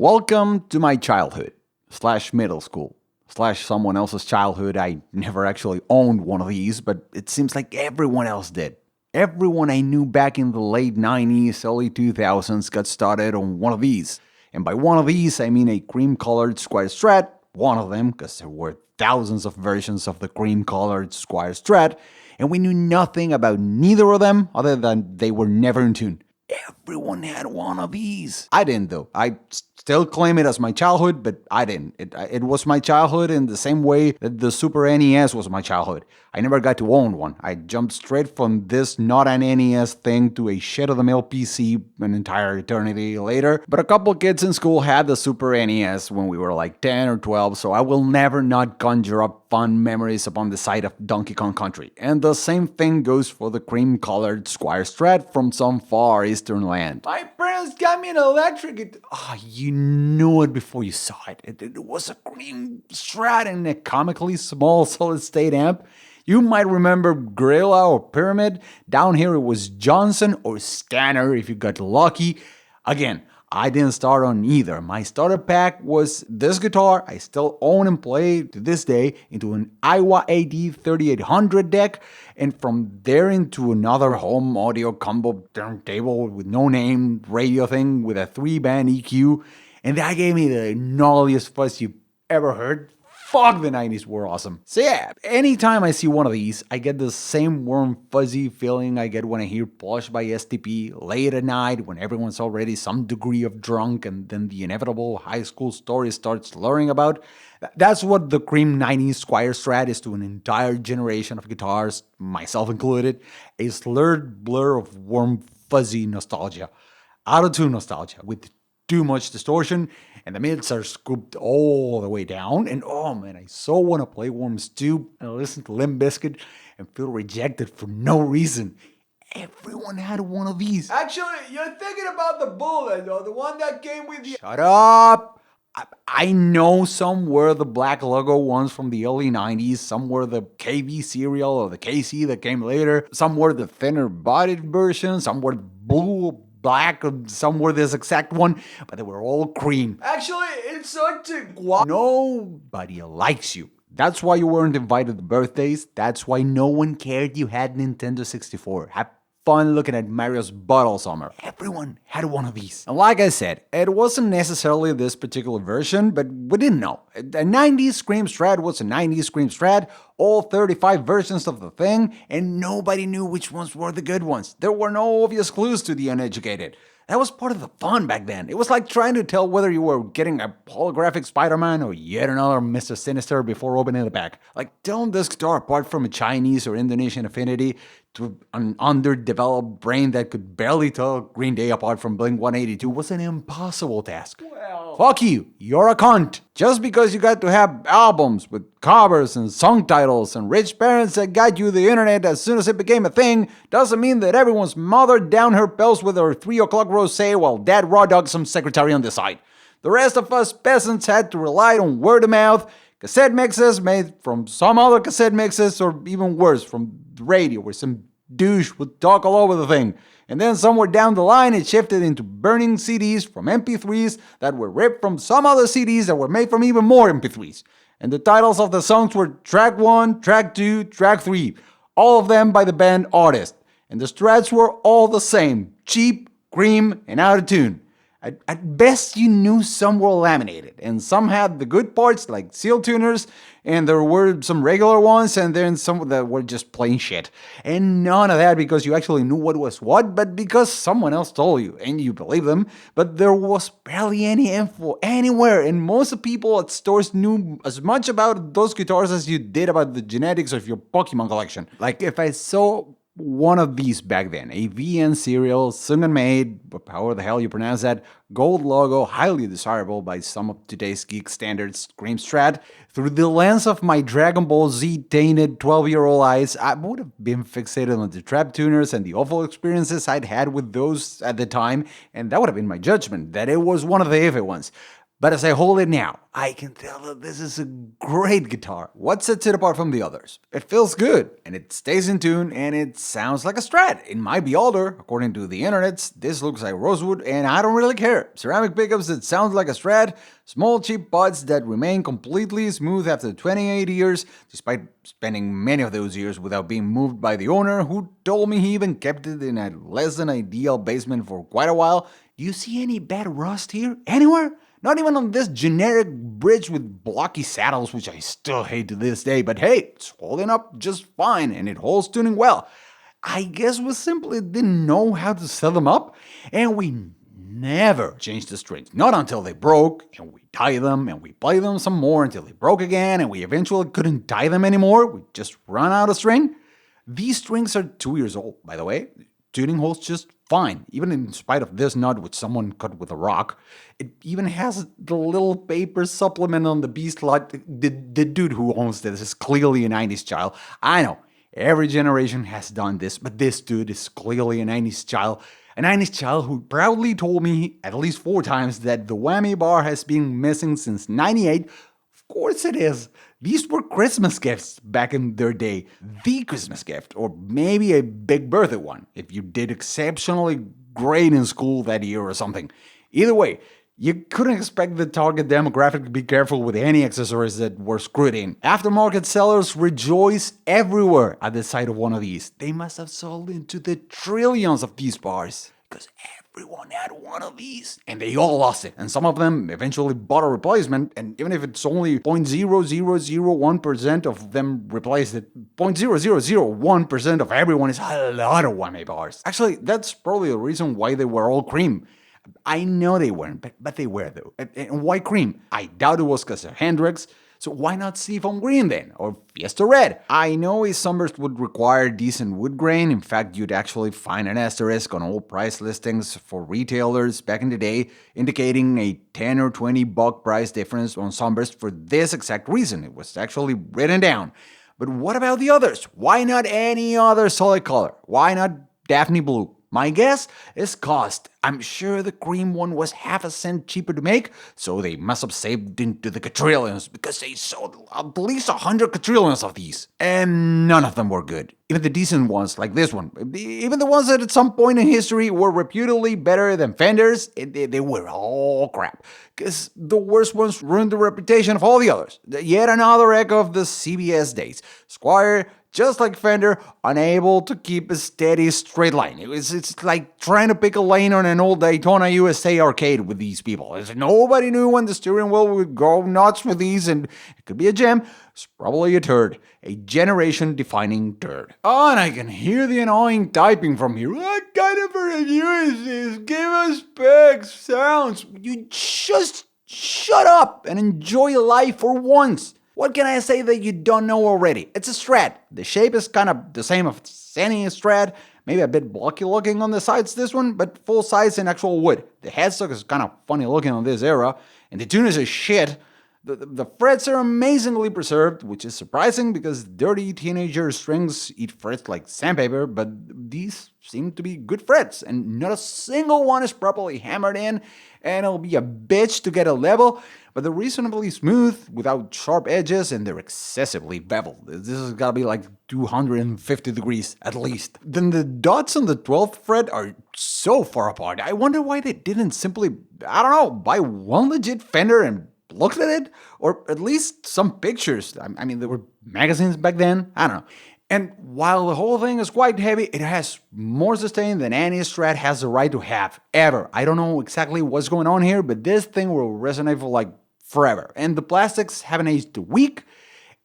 Welcome to my childhood, slash middle school, slash someone else's childhood. I never actually owned one of these, but it seems like everyone else did. Everyone I knew back in the late 90s, early 2000s got started on one of these. And by one of these, I mean a cream-colored Squier Strat, one of them, because there were thousands of versions of the cream-colored Squier Strat, and we knew nothing about neither of them other than they were never in tune. Everyone had one of these. I didn't, though. I still claim it as my childhood, but I didn't. It was my childhood in the same way that the Super NES was my childhood. I never got to own one. I jumped straight from this not an NES thing to a shit-of-the-mill PC an entire eternity later. But a couple kids in school had the Super NES when we were like 10 or 12, so I will never not conjure up fond memories upon the sight of Donkey Kong Country. And the same thing goes for the cream-colored Squier Strat from some far eastern land. My parents got me an electric... you knew it before you saw it. It was a cream Strat and a comically small solid-state amp. You might remember Gorilla or Pyramid. Down here it was Johnson or Stanner if you got lucky. Again, I didn't start on either. My starter pack was this guitar I still own and play to this day, into an Iowa AD 3800 deck, and from there into another home audio combo turntable with no name radio thing with a 3-band EQ, and that gave me the gnarliest fuzz you've ever heard. Fuck, the 90s were awesome. So yeah, anytime I see one of these, I get the same warm, fuzzy feeling I get when I hear Plush by STP late at night when everyone's already some degree of drunk and then the inevitable high school story starts slurring about. That's what the cream 90s Squier Strat is to an entire generation of guitars, myself included, a slurred blur of warm, fuzzy nostalgia. Out-of-tune nostalgia with too much distortion, and the mids are scooped all the way down, and oh man, I so want to play Worms 2 and listen to Limp Bizkit and feel rejected for no reason. Everyone had one of these. Actually, you're thinking about the bullet, though, the one that came with the... Shut up! I know some were the black logo ones from the early 90s, some were the KV serial or the KC that came later, some were the thinner bodied version, some were blue, black, some were this exact one, but they were all cream. Actually, it's such a... Nobody likes you. That's why you weren't invited to birthdays. That's why no one cared you had Nintendo 64. Have fun looking at Mario's butt all summer. Everyone had one of these. And like I said, it wasn't necessarily this particular version, but we didn't know. A 90s Scream Strat was a 90s Scream Strat, all 35 versions of the thing, and nobody knew which ones were the good ones. There were no obvious clues to the uneducated. That was part of the fun back then. It was like trying to tell whether you were getting a holographic Spider-Man or yet another Mr. Sinister before opening the pack. Like telling this guitar apart from a Chinese or Indonesian affinity to an underdeveloped brain that could barely tell Green Day apart from Blink-182 was an impossible task. Well... Fuck you, you're a cunt. Just because you got to have albums with covers and song titles and rich parents that got you the internet as soon as it became a thing doesn't mean that everyone's mothered down her pills with her 3 o'clock rosé while dad raw dogged some secretary on the side. The rest of us peasants had to rely on word of mouth, cassette mixes made from some other cassette mixes, or even worse, from the radio where some douche would talk all over the thing. And then somewhere down the line it shifted into burning CDs from MP3s that were ripped from some other CDs that were made from even more MP3s. And the titles of the songs were Track 1, Track 2, Track 3, all of them by the band Artist. And the Strats were all the same, cheap, cream, and out of tune. At best, you knew some were laminated, and some had the good parts like seal tuners, and there were some regular ones, and then some that were just plain shit. And none of that because you actually knew what was what, but because someone else told you, and you believed them. But there was barely any info anywhere, and most of the people at stores knew as much about those guitars as you did about the genetics of your Pokemon collection. Like, if I saw one of these back then, a VN serial, sung and made, however the hell you pronounce that, gold logo, highly desirable by some of today's geek standards, Scream Strat, through the lens of my Dragon Ball Z tainted 12-year-old eyes, I would have been fixated on the trap tuners and the awful experiences I'd had with those at the time, and that would have been my judgment, that it was one of the iffy ones. But as I hold it now, I can tell that this is a great guitar. What sets it apart from the others? It feels good, and it stays in tune, and it sounds like a Strat. It might be older, according to the internets, this looks like rosewood, and I don't really care. Ceramic pickups that sound like a Strat, small cheap pots that remain completely smooth after 28 years, despite spending many of those years without being moved by the owner, who told me he even kept it in a less than ideal basement for quite a while. Do you see any bad rust here? Anywhere? Not even on this generic bridge with blocky saddles, which I still hate to this day, but hey, it's holding up just fine and it holds tuning well. I guess we simply didn't know how to set them up, and we never changed the strings. Not until they broke, and we tied them, and we played them some more until they broke again, and we eventually couldn't tie them anymore. We just ran out of string. These strings are 2 years old, by the way. Tuning holds just fine, even in spite of this nut which someone cut with a rock. It even has the little paper supplement on the B slot. The dude who owns this is clearly a 90s child. I know, every generation has done this, but this dude is clearly a 90s child. A 90s child who proudly told me at least 4 times that the whammy bar has been missing since 98. Of course it is. These were Christmas gifts back in their day. The Christmas gift, or maybe a big birthday one, if you did exceptionally great in school that year or something. Either way, you couldn't expect the target demographic to be careful with any accessories that were screwed in. Aftermarket sellers rejoice everywhere at the sight of one of these. They must have sold into the trillions of these bars, because everyone had one of these, and they all lost it. And some of them eventually bought a replacement, and even if it's only 0.0001% of them replaced it, 0.0001% of everyone is a lot of whammy bars. Actually, that's probably the reason why they were all cream. I know they weren't, but they were though. And why cream? I doubt it was because of Hendrix. So why not Seafoam Green then? Or Fiesta Red? I know a sunburst would require decent wood grain. In fact, you'd actually find an asterisk on all price listings for retailers back in the day, indicating a 10 or 20 buck price difference on sunburst for this exact reason. It was actually written down. But what about the others? Why not any other solid color? Why not Daphne Blue? My guess is cost. I'm sure the cream one was half a cent cheaper to make, so they must have saved into the quadrillions because they sold at least 100 quadrillions of these. And none of them were good. Even the decent ones, like this one, even the ones that at some point in history were reputedly better than Fenders, they were all crap. Because the worst ones ruined the reputation of all the others. Yet another echo of the CBS days. Squier, just like Fender, unable to keep a steady straight line. It's like trying to pick a lane on an old Daytona USA arcade with these people. Nobody knew when the steering wheel would go nuts with these, and it could be a gem. It's probably a turd. A generation-defining turd. Oh, and I can hear the annoying typing from here. What kind of a review is this? Give us specs, sounds. You just shut up and enjoy life for once. What can I say that you don't know already? It's a Strat. The shape is kind of the same as any Strat, maybe a bit blocky looking on the sides this one, but full size in actual wood. The headstock is kind of funny looking on this era, and the tune is a shit. The frets are amazingly preserved, which is surprising because dirty teenager strings eat frets like sandpaper, but these seem to be good frets, and not a single one is properly hammered in, and it'll be a bitch to get a level, but they're reasonably smooth, without sharp edges, and they're excessively beveled. This has got to be like 250 degrees at least. Then the dots on the 12th fret are so far apart. I wonder why they didn't simply, I don't know, buy one legit Fender and looked at it, or at least some pictures. I mean, there were magazines back then. I don't know. And while the whole thing is quite heavy, it has more sustain than any Strat has the right to have, ever. I don't know exactly what's going on here, but this thing will resonate for like forever. And the plastics haven't aged a week,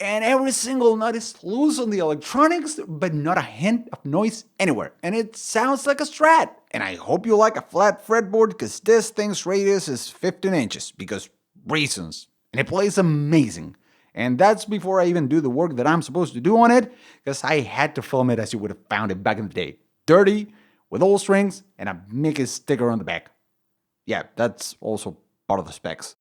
and every single nut is loose on the electronics, but not a hint of noise anywhere. And it sounds like a Strat. And I hope you like a flat fretboard, because this thing's radius is 15 inches, because reasons. And it plays amazing. And that's before I even do the work that I'm supposed to do on it, because I had to film it as you would have found it back in the day. Dirty, with old strings, and a MIK sticker on the back. Yeah, that's also part of the specs.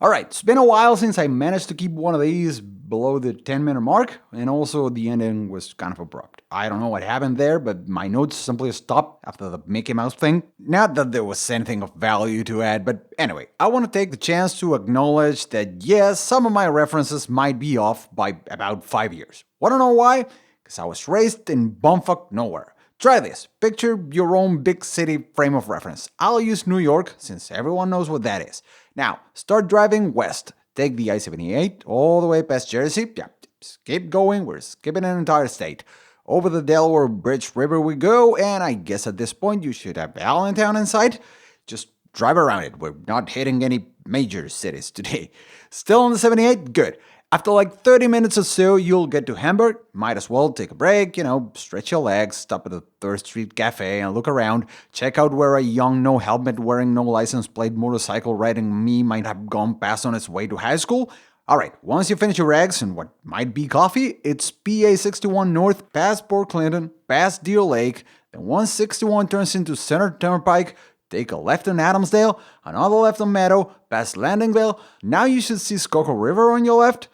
Alright, it's been a while since I managed to keep one of these below the 10-minute mark, and also the ending was kind of abrupt. I don't know what happened there, but my notes simply stopped after the Mickey Mouse thing. Not that there was anything of value to add, but anyway, I want to take the chance to acknowledge that yes, some of my references might be off by about 5 years. Wanna know why? Because I was raised in bumfuck nowhere. Try this. Picture your own big city frame of reference. I'll use New York, since everyone knows what that is. Now, start driving west. Take the I-78 all the way past Jersey. Yeah, just keep going. We're skipping an entire state. Over the Delaware Bridge River we go, and I guess at this point you should have Allentown in sight. Just drive around it. We're not hitting any major cities today. Still on the 78? Good. After like 30 minutes or so, you'll get to Hamburg. Might as well take a break, stretch your legs, stop at a 3rd Street cafe and look around. Check out where a young, no helmet wearing, no license plate motorcycle riding me might have gone past on its way to high school. Alright, once you finish your eggs and what might be coffee, it's PA 61 North, past Port Clinton, past Deer Lake. Then once 61 turns into Center Turnpike, take a left on Adamsdale, another left on Meadow, past Landingville. Now you should see Schuylkill River on your left.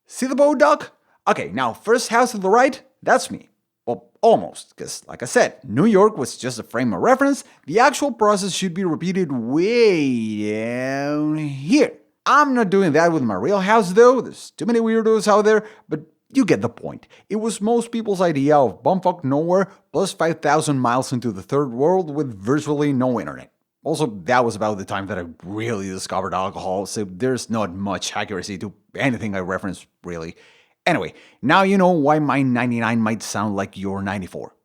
See the boat dock? Okay, now first house to the right, that's me. Well, almost, because like I said, New York was just a frame of reference. The actual process should be repeated way down here. I'm not doing that with my real house though, there's too many weirdos out there, but you get the point. It was most people's idea of bumfuck nowhere plus 5,000 miles into the third world with virtually no internet. Also, that was about the time that I really discovered alcohol, so there's not much accuracy to anything I reference, really. Anyway, now you know why my 99 might sound like your 94.